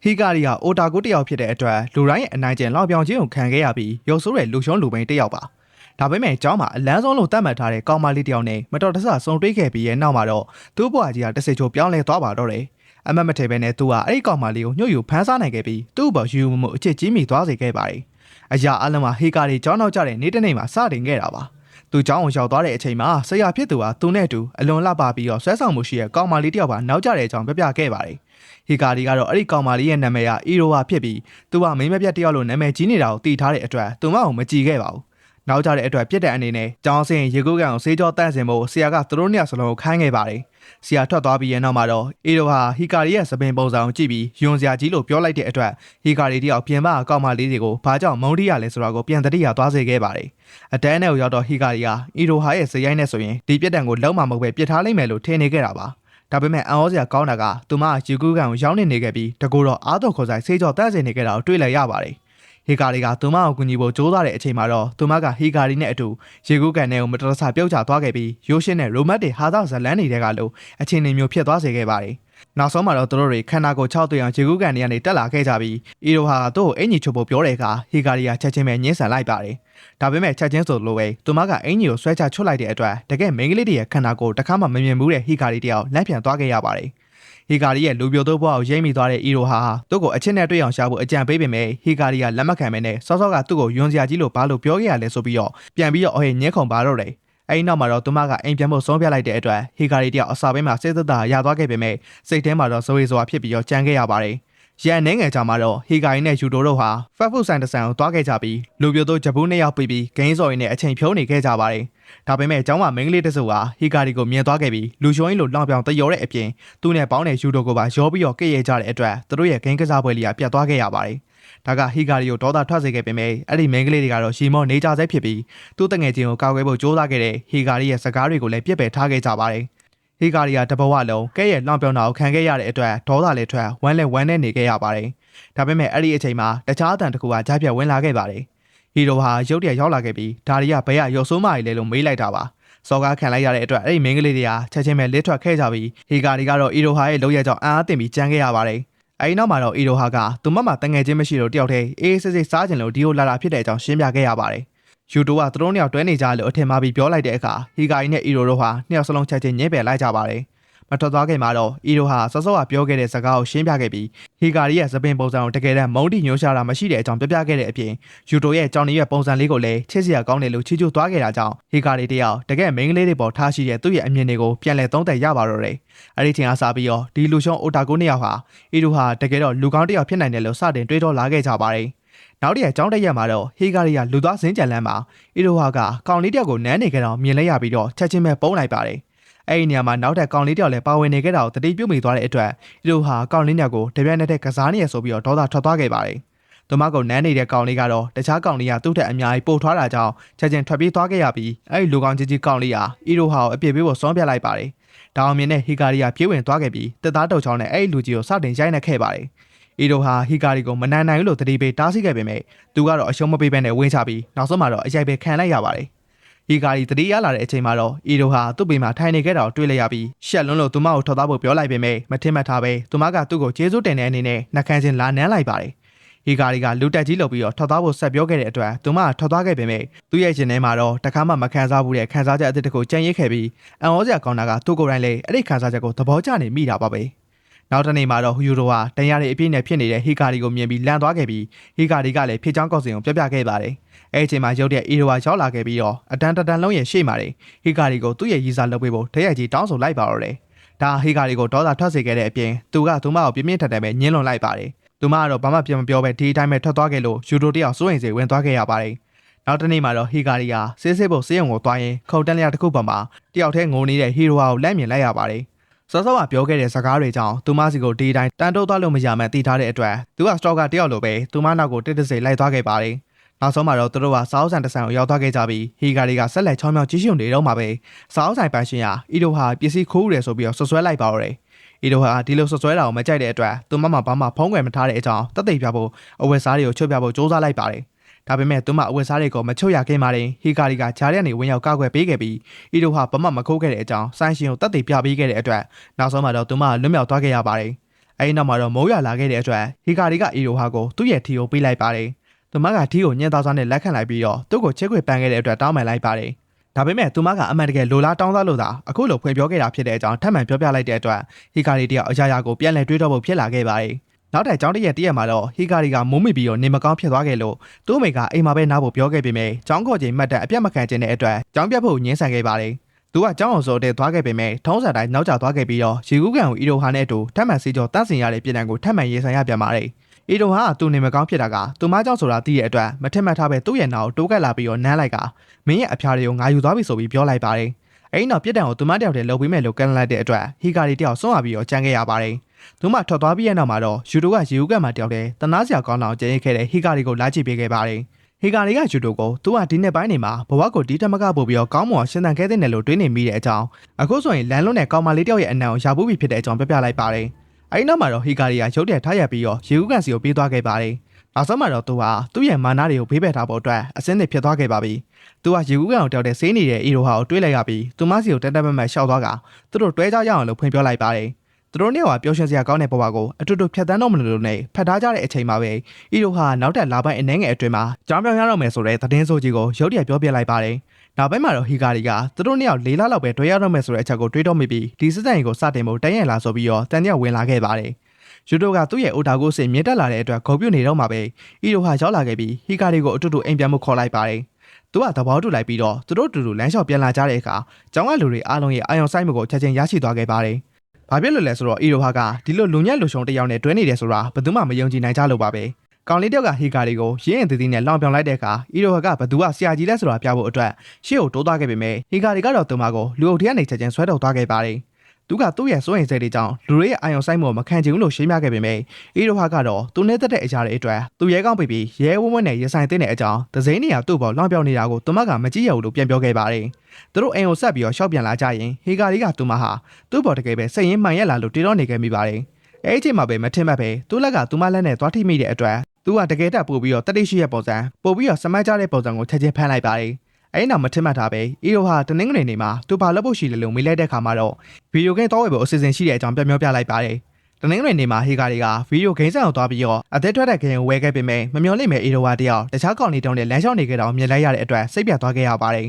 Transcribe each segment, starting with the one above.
ဟီကာရီဟာအိုတာကိုတယောက်ဖြစ်တဲ့အတွက်လူတိုင်းရဲ့အနိုင်ကျင့်လောက်ပြောင်ခြင်းကိုခံခဲ့ရပြီးရုပ်ဆိုးတဲ့လူရှုံးလူပိန်တယောက်ပါဒါပေမဲ့ကျောင်းမှာအလန်းဆုံးလို့သတ်မှတ်ထားတဲ့ကောင်မလေးတယောက်နဲ့မတော်တဆဆုံတွေ့ခဲ့ပြီးရဲ့နောက်မှာတော့သူ့ဘဝကြီးဟာတစ်စိချိုပြောင်းလဲသွားပါတော့တယ်အမတ်မထေပဲနဲ့သူဟာအဲ့ဒီကောင်မလေးကိုညှို့ယူဖမ်းစားနိုင်ခဲ့ပြီးသူ့ဘော်ယူမှုအချစ်ကြီးမိသွားစေခဲ့ပါတယ်အရာအလုံးမှာဟီကာရီကျောင်းနောက်ကျတဲ့နေ့တစ်နေ့မှာစတင်ခဲ့တာပါသူကျောင်းကိုရောက်သွားတဲ့အချိန်မှာဆရာဖြစ်သူဟာသူနဲ့အတူအလွန်လှပပြီးတော့ဆွဲဆောင်မှုရှိတဲ့ကောင်မလေးတယောက်ပါနောက်ကျတဲ့အကြောင်းပြပြခဲ့ပါတယ်ဟီကာရီကတော့အဲ့ဒီကောင်မလေးရဲ့နာမည်ကအီရိုဝါဖြစ်ပြီးသူကမိန်းမပြတ်တယောက်လိုနာမည်ကြီးနေတာကိုသိထားတဲ့အတွက်သူမအောင်မကြည့်ခဲ့ပါဘူးနောက်ကျတဲ့အတွက်ပြစ်တဲ့အနေနဲ့ကျောင်းဆင်းရေကူးကန်ကိုဆေးကြောတန့်စင်ဖို့ဆရာကသူတို့နှစ်ယောက်စလုံးကိုခိုင်းခဲ့ပါတယ်ဆရာထွက်သွားပြီးရဲ့နောက်မှာတော့အီရိုဟာဟီကာရီရဲ့စပင်ပုံစံကိုကြည့်ပြီးယွန်စရာကြီးလို့ပြောလိုက်တဲ့အတွက်ဟီကာရီတယောက်ပြင်ပအကောင်မလေးတွေကိုဘာကြောင့်မုန်းတီးရလဲဆိုတာကိုပြန်သတိရသွားစေခဲ့ပါတယ်အတန်းနဲ့ရောက်တော့ဟီကာရီဟာအီရိုဟာရဲ့ဇယိုင်းနဲ့ဆိုရင်ဒီပြစ်ဒဏ်ကိုလုံးဝမဟုတ်ပဲပြစ်ထားလိုက်မယ်လို့ထင်နေခဲ့တာပါဒါပေမဲ့အံ့ဩစရာကောင်းတာကသူမယူကူးကန်ကိုရောင်းနေခဲ့ပြီးတကူတော့အားတော့ခေါ်ဆိုင်ဆေးကြောတန့်စင်နေခဲ့တာကိုတွေ့လိုက်ရပါတယ်ဟီကာရီကသူမကိုကူညီဖို့ကြိုးစားတဲ့အချိန်မှာတော့သူမကဟီကာရီနဲ့အတူရေကူးကန်နဲ့ကိုမတော်တဆပြုတ်ကျသွားခဲ့ပြီးရိုးရှင်းတဲ့ရိုမတ်တွေဟာသောဇလန်းတွေကလို့အခြေအနေမျိုးဖြစ်သွားစေခဲ့ပါတယ်နောက်ဆုံးမှာတော့သူတို့တွေခန္ဓာကိုယ်6တွေ့အောင်ရေကူးကန်တွေကနေတက်လာခဲ့ကြပြီးအီရိုဟာသူ့ကိုအင်ကြီးချုပ်ဖို့ပြောတဲ့အခါဟီကာရီကချက်ချင်းပဲညှင်းဆန်လိုက်ပါတယ်ဒါပေမဲ့ချက်ချင်းဆိုလိုပဲသူမကအင်ကြီးကိုဆွဲချချွတ်လိုက်တဲ့အတွက်တကယ်မိန်းကလေးတွေရဲ့ခန္ဓာကိုယ်တစ်ခါမှမမြင်ဘူးတဲ့ဟီကာရီတယောက်လက်ပြန်သွားခဲ့ရပါတယ်ဟီကာရီရဲ့လူပြိုသောဘဝကိုရိမ့်မိသွားတဲ့အီရိုဟာသူ့ကိုအချစ်နဲ့တွေ့အောင်ရှာဖို့အကြံပေးပေမဲ့ဟီကာရီကလက်မခံမဲနဲ့စောစောကသူ့ကိုယွန်စရာကြီးလို့ဘာလို့ပြောခဲ့ရလဲဆိုပြီးတော့ပြန်ပြီးတော့အော်ဟဲညှင်းခုန်ပါတော့တယ်အဲဒီနောက်မှာတော့သူမကအိမ်ပြန်ဖို့ဆုံးဖြတ်လိုက်တဲ့အတွက်ဟီကာရီတယောက်အစာပိုင်းမှာစိတ်သက်သာရသွားခဲ့ပေမဲ့စိတ်ထဲမှာတော့ဇဝေဇဝါဖြစ်ပြီးတော့ကြမ်းခဲ့ရပါတယ်ရန်နေငယ်ကြမှာတော့ဟီကာရီနဲ့ယူတိုတို့ဟာဖတ်ဖုဆိုင်တဆန်ကိုတွားခဲ့ကြပြီးလူပြိုသောဂျပူးနှစ်ယောက်ပြီးဂိမ်းစော်ရင်းနဲ့အချိန်ဖြုံးနေခဲ့ကြပါတယ်ဒါပေမဲ့ကျောင်းမှာမိန်းကလေးတစုဟာဟီကာရီကိုမြင်သွားခဲ့ပြီးလူရှုံးရင်းလိုလောင်ပြောင်တယောတဲ့အပြင်သူနဲ့ပေါင်းတဲ့ယူတိုကိုပါရောပြီးတော့ကြည့်ရကြတဲ့အတွက်သူတို့ရဲ့ဂိမ်းကစားပွဲလေးကပြတ်သွားခဲ့ရပါတယ်ဒါကဟီကာရီကိုဒေါသထွက်စေခဲ့ပေမဲ့အဲ့ဒီမိန်းကလေးတွေကတော့ရှီမောနေကြဆဲဖြစ်ပြီးသူ့တငယ်ချင်းကိုကာကွယ်ဖို့ကြိုးစားခဲ့တဲ့ဟီကာရီရဲ့စကားတွေကိုလည်းပြစ်ပယ်ထားခဲ့ကြပါတယ်ဟီကာရီကတဘဝလုံးကဲရဲ့လောင်ပြောင်တာကိုခံခဲ့ရတဲ့အတွက်ဒေါသလည်းထွက်ဝမ်းနဲ့ဝမ်းနဲ့နေခဲ့ရပါတယ်ဒါပေမဲ့အဲ့ဒီအချိန်မှာတခြားအတန်တစ်ခုကကြားပြတ်ဝင်လာခဲ့ပါတယ်ဟီရိုဟာရုတ်တရက်ရောက်လာခဲ့ပြီးဒါရီကဘဲရရုပ်ဆိုးမကြီးလဲလို့မေးလိုက်တာပါစော်ကားခံလိုက်ရတဲ့အတွက်အဲ့ဒီမိန်းကလေးတွေကချက်ချင်းပဲလစ်ထွက်ခဲ့ကြပြီးဟီကာရီကတော့အီရိုဟာရဲ့လုပ်ရကြောင်းအားအသင့်ပြီးကြမ်းခဲ့ရပါတယ်အဲဒီနောက်မှာတော့အီရိုဟာကသူမတငယ်ချင်းမရှိလို့တယောက်တည်းအေးစစ်စစ်စားကျင်လို့ဒီကိုလာတာဖြစ်တဲ့အကြောင်းရှင်းပြခဲ့ရပါတယ်ယူတိုကသူတို့နှစ်ယောက်တွဲနေကြလို့အထင်မှားပြီးပြောလိုက်တဲ့အခါဟီကာရီနဲ့အီရိုတို့ဟာနှစ်ယောက်စလုံးချက်ချင်းညှဲပယ်လိုက်ကြပါတယ်မထွက်သွားခင်မှာတော့အီရိုဟာစောစောကပြောခဲ့တဲ့စကားကိုရှင်းပြခဲ့ပြီးဟီကာရီရဲ့သပင်ပုံစံကိုတကယ်တမ်းမုန်းတီညှိုးရှာတာမရှိတဲ့အကြောင်းပြပြခဲ့တဲ့အပြင်ယူတိုရဲ့ကြောင်နေရဲ့ပုံစံလေးကိုလည်းချစ်စရာကောင်းတယ်လို့ချီးကျူးသွားခဲ့တာကြောင့်ဟီကာရီတယောက်တကယ်မိန်းကလေးတွေပေါ်ထားရှိတဲ့သူ့ရဲ့အမြင်တွေကိုပြန်လည်သုံးသပ်ရပါတော့တယ်အဲ့ဒီချိန်အားစပြီးတော့ဒီလူရှုံးအိုတာကိုနှစ်ယောက်ဟာအီရိုဟာတကယ်တော့လူကောင်းတစ်ယောက်ဖြစ်နိုင်တယ်လို့စတင်တွေးတောလာခဲ့ကြပါတယ်နောက်တည့်ကျောင်းတက်ရက်မှာတော့ဟီကာရီကလူသားစင်းကြံလန်းမှာအီရိုဟာကကောင်လေးတယောက်ကိုနမ်းနေကြတော့မြင်လိုက်ရပြီးတော့ချက်ချင်းပဲပုံးလိုက်ပါတယ်အဲ့ဒီနေရာမှာနောက်ထပ်ကောင်လေးတယောက်လည်းပါဝင်နေခဲ့တာကိုတတိပြုမိသွားတဲ့အတွက်အီရိုဟာကောင်လေးညောက်ကိုတပြက်နဲ့တည်းကစားနေရဆိုပြီးတော့ဒေါသထွက်သွားခဲ့ပါတယ်သူမကနမ်းနေတဲ့ကောင်လေးကတော့တခြားကောင်လေးကသူ့ထက်အများကြီးပို့ထွားတာကြောင့်ချက်ချင်းထွက်ပြေးသွားခဲ့ရပြီးအဲ့ဒီလူကောင်ကြီးကောင်လေးဟာအီရိုဟာကိုအပြစ်ပေးဖို့ဆုံးဖြတ်လိုက်ပါတယ်ဒါအောင်မြင်တဲ့ဟီကာရီကပြေးဝင်သွားခဲ့ပြီးတက်သားတုတ်ချောင်းနဲ့အဲ့ဒီလူကြီးကိုစတင်ရိုက်နှက်ခဲ့ပါတယ်အီရိုဟာဟီကာရီကိုမနန်နိုင်ဘူးလို့တတိပေးတားဆီးခဲ့ပေမဲ့သူကတော့အရှုံးမပေးဘဲနဲ့ဝင်ချပြီးနောက်ဆုံးမှာတော့အရိုက်ပဲခံလိုက်ရပါတယ်ဟီကာရီတတိရလာတဲ့အချိန်မှာတော့အီရိုဟာသူ့ဘေးမှာထိုင်နေခဲ့တာကိုတွေ့လိုက်ရပြီးရှက်လွန်းလို့သူမကိုထောက်သားဖို့ပြောလိုက်ပေမဲ့မထင်မှတ်ထားပဲသူမကသူ့ကိုကျေးဇူးတင်တဲ့အနေနဲ့နှက်ခမ်းချင်းလာနမ်းလိုက်ပါတယ်ဟီကာရီကလူတက်ကြီးလုပ်ပြီးတော့ထောက်သားဖို့ဆက်ပြောခဲ့တဲ့အတွက်သူမကထောက်သားခဲ့ပေမဲ့သူ့ရဲ့ရှင်ထဲမှာတော့တခါမှမခံစားဘူးတဲ့ခံစားချက်အသစ်တစ်ခုကြံ့ရစ်ခဲ့ပြီးအံ့ဩစရာကောင်းတာကသူ့ကိုယ်တိုင်လည်းအဲ့ဒီခံစားချက်ကိုသဘောကျနေမိတာပါပဲနောက်တနေ့မှာတော့ယူရိုဟာတန်ရတဲ့အပြည့်နဲ့ဖြစ်နေတဲ့ဟီကာရီကိုမြင်ပြီးလန့်သွားခဲ့ပြီးဟီကာရီကလည်းဖြစ်ချောင်းကောက်စဉ်ကိုပြပြခဲ့ပါတယ်အဲ့ဒီအချိန်မှာရုတ်တဲ့အီရိုဟာရောက်လာခဲ့ပြီးတော့အတန်လုံးရဲ့ရှေ့မှာဟီကာရီကိုသူ့ရဲ့ရည်စားလုပ်ပေးဖို့တရက်ကြီးတောင်းဆိုလိုက်ပါတော့တယ်ဒါဟီကာရီကိုဒေါသထွက်စေခဲ့တဲ့အပြင်သူမကိုပြင်းပြင်းထန်ထန်ပဲညှင်းလွန်လိုက်ပါတယ်သူမကတော့ဘာမှပြန်မပြောပဲဒီအတိုင်းပဲထွက်သွားခဲ့လို့ယူတိုတယောက်စိုးရိမ်စေဝင်သွားခဲ့ရပါတယ်နောက်တနေ့မှာတော့ဟီကာရီဟာဆေးဖို့ဆေးရုံကိုသွားရင်ခုံတက်လျက်တစ်ခုပေါ်မှာတယောက်တည်းငိုနေတဲ့ဟီရိုဟာကိုလက်မြင်လိုက်ရပါတယ်စောစောကပြောခဲ့တဲ့စကားတွေကြောင့်သူမစီကိုဒီတိုင်းတန်တိုးသွားလို့မရမှန်းသိထားတဲ့အတွက်သူကစတော့ကတယောက်လိုပဲသူမနောက်ကိုတစ်စိလိုက်သွားခဲ့ပါတယ်နောက်ဆုံးမှာတော့သူတို့ကစာအုပ်ဆိုင်တစ်ဆိုင်ကိုရောက်သွားခဲ့ကြပြီးဟီကာရီကဆက်လက်ချောင်းမြောင်းကြီးရှုံနေတော့မှာပဲစာအုပ်ဆိုင်ပိုင်ရှင်ဟာအီရိုဟာပစ္စည်းခိုးတယ်ဆိုပြီးတော့ဆွဆွဲလိုက်ပါတော့တယ်အီရိုဟာဒီလိုဆွဆွဲတာကိုမကြိုက်တဲ့အတွက်သူမဘာမှဖုံးကွယ်မထားတဲ့အကြောင်းတသိပြဖို့အဝတ်စားတွေကိုချုပ်ပြဖို့စ조사လိုက်ပါတယ်ဒါပေမဲ့သူမအဝတ်စားတွေကိုမချုပ်ရခင်မှာတင်ဟီကာရီကဂျားရက်နေဝင်ရောက်ကောက်ွယ်ပေးခဲ့ပြီးအီရိုဟာဘာမှမခိုးခဲ့တဲ့အကြောင်းဆိုင်ရှင်ကိုတသိပြပေးခဲ့တဲ့အတွက်နောက်ဆုံးမှာတော့သူမလွတ်မြောက်သွားခဲ့ရပါတယ် အဲဒီနောက်မှာတော့မိုးရွာလာခဲ့တဲ့အတွက်ဟီကာရီကအီရိုဟာကိုသူ့ရဲ့ထီကိုပေးလိုက်ပါတယ်သူမကထီကိုညှင်းသားစွာနဲ့လက်ခံလိုက်ပြီးတော့သူ့ကိုချစ်ခွေပန်းခဲ့တဲ့အတွက်တောင်းပန်လိုက်ပါတယ်ဒါပေမဲ့သူမကအမှန်တကယ်လိုလားတောင်းစားလို့သာအခုလိုဖွင့်ပြောခဲ့တာဖြစ်တဲ့အကြောင်းထပ်မံပြောပြလိုက်တဲ့အတွက်ဟီကာရီတယောက်အရာရာကိုပြန်လည်တွေးတောဖို့ဖြစ်လာခဲ့ပါတယ်နောက်ထပ်ကျောင်းတရက်မှာတော့ဟီကာရီကမိုးမိပြီးတော့နေမကောင်းဖြစ်သွားခဲ့လို့သူ့အမေကအိမ်မှာပဲနားဖို့ပြောခဲ့ပေမဲ့ကျောင်းခေါ်ချိန်မှတ်တဲ့အပြတ်မခံခြင်းတဲ့အတွက်ကျောင်းပြတ်ဖို့ညှင်းဆန်ခဲ့ပါတယ်သူကကျောင်းအောင်စောတဲ့သွားခဲ့ပေမဲ့ထုံးစံတိုင်းနောက်ကျသွားခဲ့ပြီးတော့ရေကူးကန်ကိုအီရိုဟာနဲ့အတူထပ်မံစီကျော်တန့်စင်ရတဲ့ပြည်နယ်ကိုထပ်မံရေးဆိုင်ရပြန်ပါတယ်အီရိုဟာသူ့နေမကောင်းဖြစ်တာကသူမကြောင့်ဆိုတာသိတဲ့အတွက်မထင်မှတ်ထားပဲသူ့ရဲ့နာကိုတိုးကပ်လာပြီးတော့နမ်းလိုက်ကမင်းရဲ့အဖျားတွေကိုငါယူသွားပြီဆိုပြီးပြောလိုက်ပါတယ်အဲ့နောက်ပြစ်ဒဏ်ကိုသူမတယောက်တည်းလုပ်ပြီးမဲ့လို့ကန်လိုက်တဲ့အတွက်ဟီကာရီတယောက်ဆုံးသွားပြီးတော့ကြမ်းခဲ့ရပါတယ်သူမထွက်သွားပြီးတဲ့နောက်မှာတော့ယူတိုကရေဦးကမှတယောက်တည်းတနာစရာကောင်းအောင်ကျင်းရခဲ့တဲ့ဟီကာရီကိုလာကြည့်ပေးခဲ့ပါတယ်ဟီကာရီကယူတိုကိုသူကဒီနှစ်ပိုင်းနေမှာဘဝကိုဒီထက်မကပို့ပြီးတော့ကောင်းမွန်ရှင်းသန်ခဲ့တဲ့နယ်လို့တွေးနေမိတဲ့အကြောင်းအခုဆိုရင်လမ်းလွတ်တဲ့ကောင်မလေးတယောက်ရဲ့အနံကိုရပူးပြီးဖြစ်တဲ့အကြောင်းပြပြလိုက်ပါတယ်အဲဒီနောက်မှာတော့ဟီကာရီကရုတ်တရက်ထားရပြီးတော့ရေဦးကန်စီကိုပြေးသွားခဲ့ပါတယ်နောက်ဆုံးမှာတော့သူဟာသူ့ရဲ့မာနာတွေကိုဘေးပယ်ထားဖို့အတွက်အစင်းသစ်ဖြစ်သွားခဲ့ပါပြီသူကရေကူးကန်ကိုတောက်တဲ့ဆေးနေတဲ့အီရိုဟာကိုတွေးလိုက်ရပြီးသူမစီကိုတက်တက်မတ်မတ်ရှောက်သွားကသူတို့တွဲကြရအောင်လို့ဖွင့်ပြောလိုက်ပါတယ်သူတို့နှစ်ယောက်ပျော်ရွှင်စရာကောင်းတဲ့ဘဝကိုအတူတူဖြတ်သန်းတော့မလို့နဲ့ဖတ်ထားကြတဲ့အချိန်မှာပဲအီရိုဟာနောက်ထပ်လာပိုင်းအနှဲငယ်အတွင်းမှာကြောင်းပြောင်းရတော့မယ်ဆိုတဲ့သတင်းဆိုးကြီးကိုရုတ်တရက်ပြောပြလိုက်ပါတယ်နောက်ပိုင်းမှာတော့ဟီကာရီကသူတို့နှစ်ယောက်၄လလောက်ပဲတွဲရတော့မယ်ဆိုတဲ့အချက်ကိုတွေးတော့မိပြီးဒီစစ်တပ်ရင်ကိုစတင်ဖို့တန်းရလာဆိုပြီးတော့တန်ရက်ဝင်လာခဲ့ပါတယ်ယူတိုကသူ့ရဲ့အိုတာကိုစင်မြင့်တက်လာတဲ့အတွက်ဂုံပြုတ်နေတော့မှာပဲအီရိုဟာရောက်လာခဲ့ပြီးဟီကာရီကိုအတူတူအိမ်ပြန်မှုခေါ်လိုက်ပါတယ်သူကသဘောတူလိုက်ပြီးတော့သူတို့တူတူလမ်းလျှောက်ပြန်လာကြတဲ့အခါကျောင်းကလူတွေအားလုံးရဲ့အာရုံစိုက်မှုကိုချက်ချင်းရရှိသွားခဲ့ပါတယ်။ဘာဖြစ်လို့လဲဆိုတော့အီရိုဟာကဒီလိုလူညံ့လူရှုံတယောက်နဲ့တွဲနေတယ်ဆိုတာဘယ်သူမှမယုံကြည်နိုင်ကြလို့ပါပဲ။ကောင်လေးတယောက်ကဟီကာရီကိုရင်းရင်သေးသေးနဲ့လောင်ပြောင်လိုက်တဲ့အခါအီရိုဟာကဘသူကဆရာကြီးလဲဆိုတာပြဖို့အတွက်ရှေ့ကိုတိုးသွားခဲ့ပေမဲ့ဟီကာရီကတော့သူမကိုလူအုပ်ထဲကနေချက်ချင်းဆွဲထုတ်သွားခဲ့ပါတယ်။သူကသူ့ရဲ့စိုးရိမ်စိတ်တွေကြောင့်လူတွေရဲ့အာရုံစိုက်မှုမခံချင်ဘူးလို့ရှင်းပြခဲ့ပေမဲ့အီရိုဟာကတော့သူနဲ့တက်တဲ့အရာတွေအတွက်သူရဲကောင်းပြီးရဲဝဝနဲ့ရဆိုင်တဲ့အကြောင်းသစိမ်းနေရသူ့ပေါ်လောင်ပြောင်နေတာကိုသူမကမကြည့်ရဘူးလို့ပြန်ပြောခဲ့ပါတယ်။သူတို့အိမ်ကိုဆက်ပြီးတော့ရှောက်ပြန်လာကြရင်ဟီကာရီကသူမဟာသူ့ပေါ်တကယ်ပဲစိတ်ရင်းမှန်ရက်လာလို့တေတော့နေခဲ့မိပါတယ်။အဲ့ဒီအချိန်မှာပဲမထင်မှတ်ပဲသူ့လက်ကသူမလက်နဲ့သွားထိမိတဲ့အတွက်သူကတကယ်တက်ပို့ပြီးတော့တတိရှိရဲ့ပုံစံပို့ပြီးတော့စမတ်ကြတဲ့ပုံစံကိုချက်ချင်းဖမ်းလိုက်ပါတယ်။အဲ့နောက်မထင်မှတ်ထားပဲအီရိုဟာတနင်္ဂနွေနေ့မှာသူဘာလုပ်ဖို့ရှိတယ်လို့မေးလိုက်တဲ့အခါမှာတော့ဗီဒီယိုဂိမ်းတော့ဝယ်ဖို့အစီအစဉ်ရှိတဲ့အကြောင်းပြောပြလိုက်ပါတယ်တနင်္ဂနွေနေ့မှာဟီကာရီကဗီဒီယိုဂိမ်းဆိုင်ကိုသွားပြီးတော့အသက်ထွက်တဲ့ဂိမ်းကိုဝယ်ခဲ့ပေမဲ့မမျှော်လင့်မဲ့အီရိုဟာတယောက်တခြားကောင်လေးတောင်းနဲ့လမ်းလျှောက်နေခဲ့တာကိုမြင်လိုက်ရတဲ့အတွက်စိတ်ပြတ်သွားခဲ့ရပါတယ်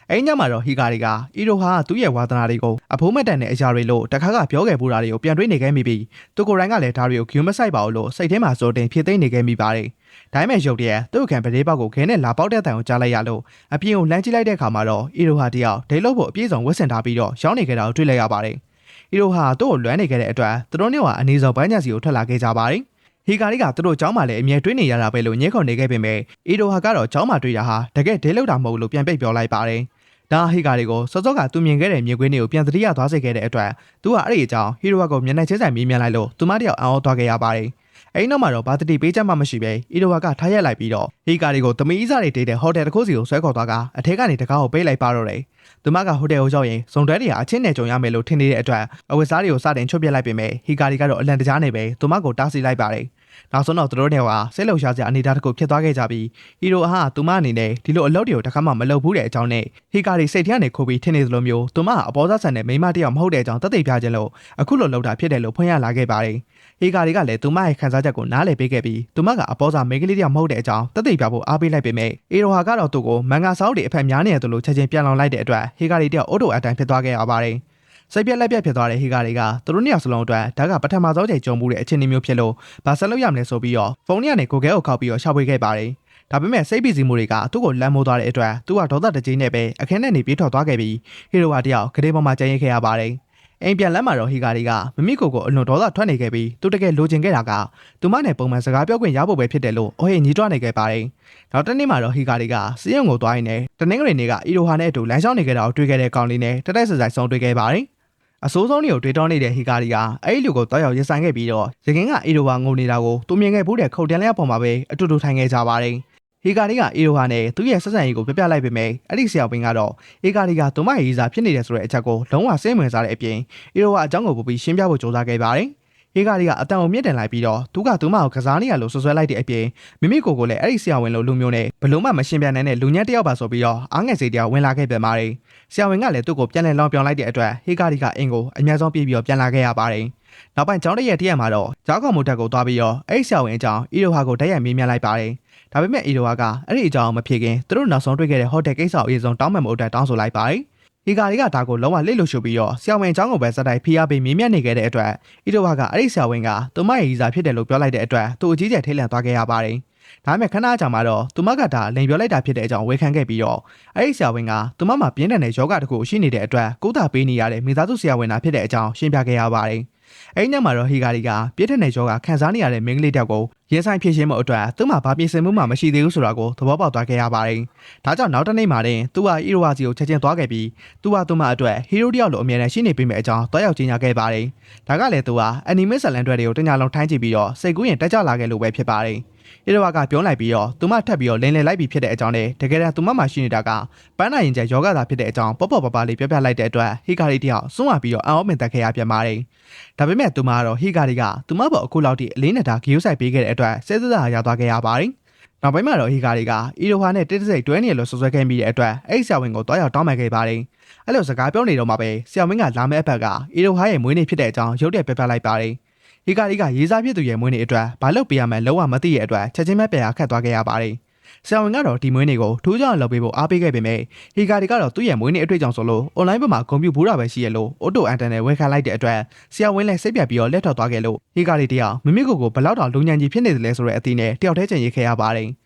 အဲ့ညမှာတော့ဟီကာရီကအီရိုဟာသူ့ရဲ့ဝါသနာတွေကိုအဖိုးမတန်တဲ့အရာတွေလို့တခါကပြောခဲ့ပူတာတွေကိုပြန်တွေးနေခဲ့မိပြီးသူကိုယ်တိုင်ကလည်းဒါတွေကိုဂယူမဆိုင်ပါဘူးလို့စိတ်ထဲမှာစိုးတင်ဖြစ်သိနေခဲ့မိပါတယ်ဒါပေမဲ့ရုပ်တရက်သူ့ခံပဒေးပေါက်ကိုခဲနဲ့လာပေါက်တဲ့တိုင်ကိုကြားလိုက်ရလို့အပြင်ကိုလှမ်းကြည့်လိုက်တဲ့အခါမှာတော့အီရိုဟာတယောက်ဒိတ်လို့ဖို့အပြည့်စုံဝတ်ဆင်ထားပြီးတော့ရောင်းနေခဲ့တာကိုတွေ့လိုက်ရပါတယ်အီရိုဟာသူ့ကိုလွမ်းနေခဲ့တဲ့အတွက်သူတို့နှစ်ဟာအနည်းဆုံးပန်းချံစီကိုထွက်လာခဲ့ကြပါတယ်ဟီကာရီကသူတို့ကျောင်းမှာလည်းအမြဲတွေးနေရတာပဲလို့ညှက်ခုန်နေခဲ့ပေမဲ့အီရိုဟာကတော့ကျောင်းမှာတွေ့တာဟာတကယ်ဒိတ်လို့တာမဟုတ်လို့ပြန်ပိတ်ပြောလိုက်ပါတယ်ဒါဟီကာရီကိုစောစောကသူမြင်ခဲ့တဲ့မြေခွေးတွေကိုပြန်သတိရသွားစေခဲ့တဲ့အတွက်သူကအဲ့ဒီအကြောင်းဟီရိုကိုမျက်နှာချင်းဆိုင်မေးမြန်းလိုက်လို့သူမတယောက်အံ့ဩသွားခဲ့ရပါတယ်အဲ့နောက်မှာတော့ဘာတတိပေးချက်မှမရှိပဲအီရိုဝါကထားရက်လိုက်ပြီးတော့ဟီကာရီကိုသမီးအစားတွေတေးတဲ့ဟိုတယ်တစ်ခုစီကိုဆွဲခေါ်သွားကအထက်ကနေတကားကိုပေးလိုက်ပါတော့တယ်။သူမကဟိုတယ်ကိုရောက်ရင်စုံတွဲတွေဟာအချင်းနဲ့ကြုံရမယ်လို့ထင်နေတဲ့အတွက်အဝတ်စားတွေကိုစတင်ချွတ်ပြစ်လိုက်ပေမဲ့ဟီကာရီကတော့အလံတကြားနေပဲသူမကိုတားဆီးလိုက်ပါတယ်။နောက်ဆုံးတော့သူတို့နဲ့ဟာဆက်လှုပ်ရှားစရာအနေအထားတစ်ခုဖြစ်သွားခဲ့ကြပြီးဟီရိုဟာသူမအနေနဲ့ဒီလိုအလုပ်တွေကိုတစ်ခါမှမလုပ်ဘူးတဲ့အကြောင်းနဲ့ဟီကာရီစိတ်ထဲကနေခိုးပြီးထင်နေသလိုမျိုးသူမဟာအပေါ်စားဆန်တဲ့မိန်းမတစ်ယောက်မဟုတ်တဲ့အကြောင်းသက်သေပြခြင်းလို့အခုလိုလုပ်တာဖြစ်တယ်လို့ဖွင့်ရလာခဲ့ပါတယ်။ဟီကာရီကလည်းသူမရဲ့ခံစားချက်ကိုနားလည်ပေးခဲ့ပြီးသူမကအပေါ်စားမိန်းကလေးတစ်ယောက်မဟုတ်တဲ့အကြောင်းသက်သေပြဖို့အားပေးလိုက်ပေမဲ့အီရိုဟာကတော့သူ့ကိုမန်ဂါဆောက်တွေအဖက်များနေတယ်လို့ချက်ချင်းပြန်လောင်လိုက်တဲ့အတွက်ဟီကာရီတယောက်အိုတိုအတိုင်းဖြစ်သွားခဲ့ရပါတယ်။စိတ်ပြက်လက်ပြက်ဖြစ်သွားတဲ့ဟီကာရီကသူတို့နှစ်ယောက်စလုံးအတွက်ဒါကပထမဆုံးချိန်ကြုံမှုတဲ့အခြေအနေမျိုးဖြစ်လို့ဘာဆက်လုပ်ရမလဲဆိုပြီးတော့ဖုန်းထဲကနေကိုကဲကိုခောက်ပြီးတော့ရှာဖွေခဲ့ပါတယ်။ဒါပေမဲ့စိတ်ပီစီမှုတွေကသူ့ကိုလမ်းမိုးသွားတဲ့အတွက်သူကဒေါသတကြီးနဲ့ပဲအခင်းထဲနေပြေးထွက်သွားခဲ့ပြီးဟီရိုဟာတယောက်ဂရေပေါ်မှာကျန်ရစ်ခဲ့ရပါတယ်။အိမ်ပြန်လမ်းမှာတော့ဟီကာရီကမမိကိုအလွန်ဒေါသထွက်နေခဲ့ပြီးသူတကယ်လိုချင်ခဲ့တာကသူမနဲ့ပုံမှန်စကားပြောခွင့်ရဖို့ပဲဖြစ်တယ်လို့အော်ဟစ်ညီးတွားနေခဲ့ပါတယ်။နောက်တစ်နေ့မှာတော့ဟီကာရီကစီးရုံကိုသွားရင်းနဲ့တနင်္ဂနွေနေ့ကအီရိုဟာနဲ့အတူလမ်းလျှောက်နေခဲ့တာကိုတွေ့ခဲ့တဲ့ကောင်လေးနဲ့တက်တက်ဆဆဆုံတွေ့ခဲ့ပါတယ်။အဆိုးဆုံးတွေကိုတွေ့တော့နေတဲ့ဟီကာရီကအဲ့ဒီလူကိုတောက်ရောက်ရင်ဆိုင်ခဲ့ပြီးတော့ရခင်ကအီရိုဟာငုံနေတာကိုသူမြင်ခဲ့ဘူးတဲ့ခုတ်တန်းလျက်ပေါ်မှာပဲအတူတူထိုင်ခဲ့ကြပါတယ်။ဟီကာရီကအီရိုဟာနဲ့သူ့ရဲ့ဆက်ဆံရေးကိုပြပြလိုက်ပေမဲ့အဲ့ဒီဆရာဝန်ကတော့ဟီကာရီကသူမရဲ့ရေးစားဖြစ်နေတယ်ဆိုတဲ့အချက်ကိုလုံးဝစိတ်ဝင်စားတဲ့အပြင်အီရိုဟာအကြောင်းကိုပို့ပြီးရှင်းပြဖို့ကြိုးစားခဲ့ပါတယ်။ဟီကာရီကအတန်ကိုမြင့်တင်လိုက်ပြီးတော့သူကသူမကိုကစားနေရလို့ဆွဆွဲလိုက်တဲ့အပြင်မိမိကိုလည်းအဲ့ဒီဆရာဝန်လိုလူမျိုးနဲ့ဘလို့မှမရှင်းပြနိုင်တဲ့လူညက်တယောက်ပါဆိုပြီးတော့အားငယ်စိတ်တယောက်ဝင်လာခဲ့ပြန်ပါတယ်။ဆရာဝန်ကလည်းသူ့ကိုပြန်လည်လောင်ပြောင်လိုက်တဲ့အတွက်ဟီကာရီကအင်ကိုအများဆုံးပြေးပြီးတော့ပြန်လာခဲ့ရပါတယ် နောက်ပိုင်းကျောင်းတရက်တရက်မှာတော့ကျောင်းကောင်မှုတက်ကိုသွားပြီးတော့အဲ့ဆရာဝန်အကြောင်းအီရိုဟာကိုတိုက်ရိုက်မေးမြန်းလိုက်ပါတယ်ဒါပေမဲ့အီရိုဟာကအဲ့ဒီအကြောင်းမဖြစ်ခင်သူတို့နောက်ဆုံးတွေ့ခဲ့တဲ့ဟိုတယ်ကိစ္စကိုအရင်ဆုံးတောင်းပန်မှုအတွက်တောင်းဆိုလိုက်ပါတယ်ဟီဂါရီကဒါကိုလုံးဝလစ်လို့ရှုပ်ပြီးတော့ဆရာဝန်အကြောင်းကိုပဲစတိုက်ဖိအားပေးမေးမြန်းနေခဲ့တဲ့အတွက်အီရိုဟာကအဲ့ဒီဆရာဝန်ကသူမရဲ့ရီစာဖြစ်တယ်လို့ပြောလိုက်တဲ့အတွက်သူအကြီးကျယ်ထိတ်လန့်သွားခဲ့ရပါတယ်ဒါပေမဲ့ခဏကြာမှတော့သူမကဒါလိန်ပြောလိုက်တာဖြစ်တဲ့အကြောင်းဝေခံခဲ့ပြီးတော့အဲ့ဒီဆရာဝန်ကသူမမှာပြင်းထန်တဲ့ယောဂတစ်ခုရှိနေတဲ့အတွက်ကိုးတာပေးနေရတဲ့မိသားစုဆရာဝန်သာဖြစ်တဲ့အကြောင်းရှင်းပြခဲ့ရပါတယ်။အဲ့ဒီညမှာတော့ဟီဂါရီကပြင်းထန်တဲ့ယောဂခံစားနေရတဲ့မိန်းကလေးတစ်ယောက်ကိုရင်ဆိုင်ဖြစ်ရှင်းမှုအတွက်သူ့မှာဘာပြင်ဆင်မှုမှမရှိသေးဘူးဆိုတာကိုသဘောပေါက်သွားခဲ့ရပါတယ်။ဒါကြောင့်နောက်တစ်နေ့မှာတင်သူဟာအီရိုဝါစီကိုချက်ချင်းသွားခဲ့ပြီးသူဟာသူမအတွက်ဟီရိုတယောက်လိုအမြဲတမ်းရှိနေပေးမယ့်အကြောင်းတွားရောက်ကြေညာခဲ့ပါတယ်။ဒါကလည်းသူဟာအနီမေဇလန်တွေတွေကိုတညလုံးထိုင်းကြည့်ပြီးတော့စိတ်ကူးရင်တက်ကြလာခဲ့လို့ပဲဖြစ်ပါတယ်။အီရိုဝါကပြောလိုက်ပြီးတော့သူမထပ်ပြီးတော့လင်းလင်းလိုက်ပြီးဖြစ်တဲ့အကြောင်းနဲ့တကယ်တမ်းသူမမှာရှိနေတာကပန်းနိုင်ရင်ကျယောဂသာဖြစ်တဲ့အကြောင်းပေါ့ပေါ့ပပလေးပြောပြလိုက်တဲ့အတွက်ဟီဂါရီတယောက်စွန့်ဝါပြီးတော့အံ့ဩပင်သက်ခဲ့ရပြန်ပါတယ်။ဒါပေမဲ့သူမကတော့ဟီဂါရီကသူမပေါ်အခုလောက်ထိအလေးနဲ့တာဂီယိုဆိုင်ပေးခဲ့တဲ့အတွက်စိတ်သက်သာရသွားခဲ့ရပါတယ်။နောက်ပိုင်းမှာတော့ဟီဂါရီကအီရိုဟာနဲ့တိတ်တဆိတ်တွဲနေရလို့ဆွဆွဲခဲ့ပြီးတဲ့အတွက်အဲ့ဆရာဝန်ကိုတွားရောက်တောင်းပန်ခဲ့ပါတယ်။အဲ့လိုစကားပြောနေတော့မှပဲဆရာဝန်ကလာမယ့်အပတ်ကအီရိုဟာရဲ့မွေးနေ့ဖြစ်တဲ့အကြောင်းရုပ်တရက်ပြပြလိုက်ပါတယ်။ဟီဂါရီကရေးစားဖြစ်သူရဲ့မွေးနေ့အတွက်ဘာလို့ပေးရမှန်းလုံးဝမသိရတဲ့အတွက်ချက်ချင်းပဲပြန်ခတ်သွားခဲ့ရပါတယ်။ဆရာဝန်ကတော့ဒီမွေးနေ့ကိုထူးခြားလုပ်ပေးဖို့အားပေးခဲ့ပေမဲ့ဟီဂါရီကတော့သူ့ရဲ့မွေးနေ့အတွေ့အကြုံဆိုလို့ online ပေါ်မှာဂုဏ်ပြုဘူးတာပဲရှိရလို့အော်တိုအန်တန်နဲ့ဝယ်ခံလိုက်တဲ့အတွက်ဆရာဝန်လည်းစိတ်ပြတ်ပြီးတော့လက်ထွက်သွားခဲ့လို့ဟီဂါရီတယောက်မိမိကိုယ်ကိုဘလောက်တောင်လူညံကြီးဖြစ်နေတယ်လဲဆိုတဲ့အသီးနဲ့တယောက်တည်းကျင်ရေးခဲ့ရပါတယ်။